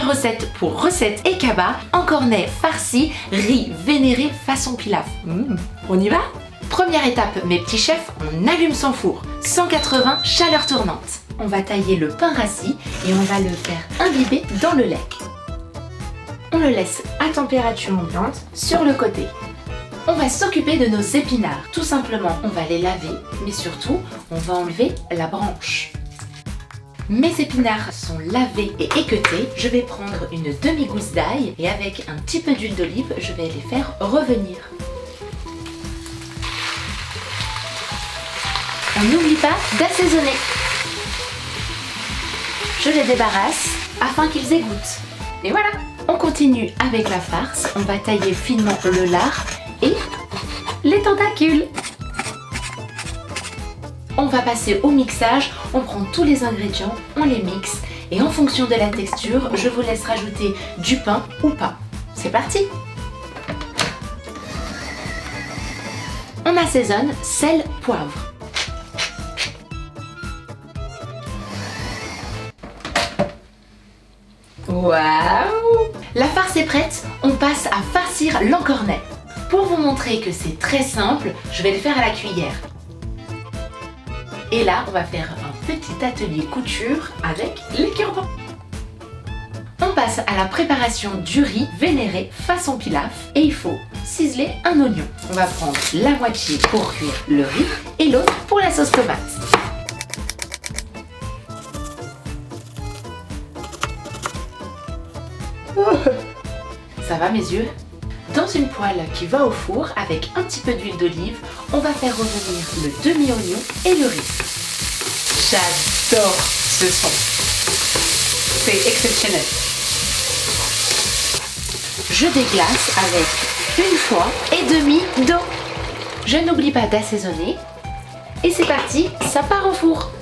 première recette pour Recette et Kaba, encornet farci, riz vénéré façon pilaf. On y va? Première étape, mes petits chefs, on allume son four. 180 chaleur tournante. On va tailler le pain rassis et on va le faire imbiber dans le lait. On le laisse à température ambiante sur le côté. On va s'occuper de nos épinards. Tout simplement, on va les laver, mais surtout, on va enlever la branche. Mes épinards sont lavés et équeutés. Je vais prendre une demi-gousse d'ail et avec un petit peu d'huile d'olive, je vais les faire revenir. On n'oublie pas d'assaisonner. Je les débarrasse afin qu'ils égouttent. Et voilà! On continue avec la farce. On va tailler finement le lard et les tentacules. On va passer au mixage. On prend tous les ingrédients, on les mixe et en fonction de la texture, je vous laisse rajouter du pain ou pas. C'est parti! On assaisonne sel, poivre. Waouh! La farce est prête, on passe à farcir l'encornet. Pour vous montrer que c'est très simple, je vais le faire à la cuillère. Et là, on va faire un petit atelier couture avec les cure-dents. On passe à la préparation du riz vénéré façon pilaf et il faut ciseler un oignon. On va prendre la moitié pour cuire le riz et l'autre pour la sauce tomate. Ça va mes yeux? Dans une poêle qui va au four avec un petit peu d'huile d'olive, on va faire revenir le demi-oignon et le riz. J'adore ce son. C'est exceptionnel. Je déglace avec une fois et demie d'eau. Je n'oublie pas d'assaisonner. Et c'est parti, ça part au four.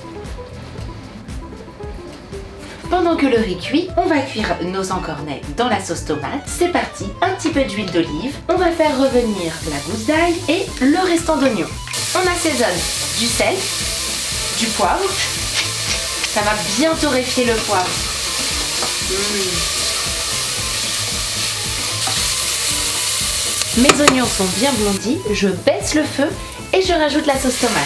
Pendant que le riz cuit, on va cuire nos encornets dans la sauce tomate. C'est parti, un petit peu d'huile d'olive. On va faire revenir la gousse d'ail et le restant d'oignon. On assaisonne du sel, du poivre. Ça va bien torréfier le poivre. Mes oignons sont bien blondis. Je baisse le feu et je rajoute la sauce tomate.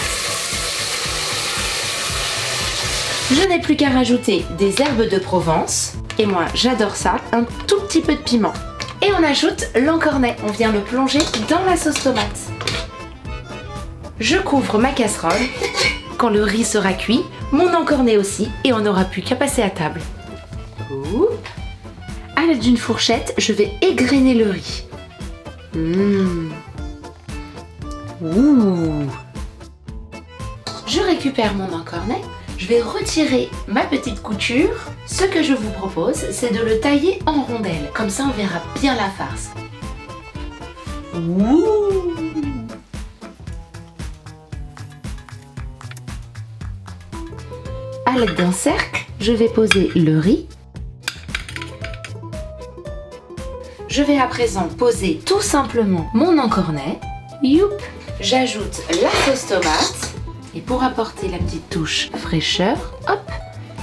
Je n'ai plus qu'à rajouter des herbes de Provence. Et moi, j'adore ça, un tout petit peu de piment. Et on ajoute l'encornet. On vient le plonger dans la sauce tomate. Je couvre ma casserole. Quand le riz sera cuit, mon encornet aussi. Et on n'aura plus qu'à passer à table. À l'aide d'une fourchette, je vais égrener le riz. Je récupère mon encornet. Je vais retirer ma petite couture. Ce que je vous propose, c'est de le tailler en rondelles. Comme ça, on verra bien la farce. À l'aide d'un cercle, je vais poser le riz. Je vais à présent poser tout simplement mon encornet. Youp! J'ajoute la sauce tomate. Et pour apporter la petite touche fraîcheur, hop,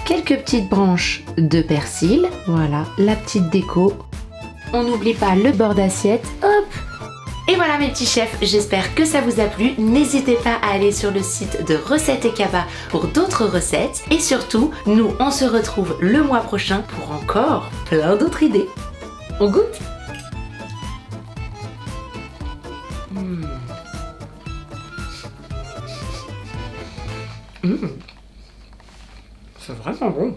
quelques petites branches de persil. Voilà, la petite déco. On n'oublie pas le bord d'assiette, hop. Et voilà mes petits chefs, j'espère que ça vous a plu. N'hésitez pas à aller sur le site de Recette et Kaba pour d'autres recettes. Et surtout, nous, on se retrouve le mois prochain pour encore plein d'autres idées. On goûte? C'est vraiment bon.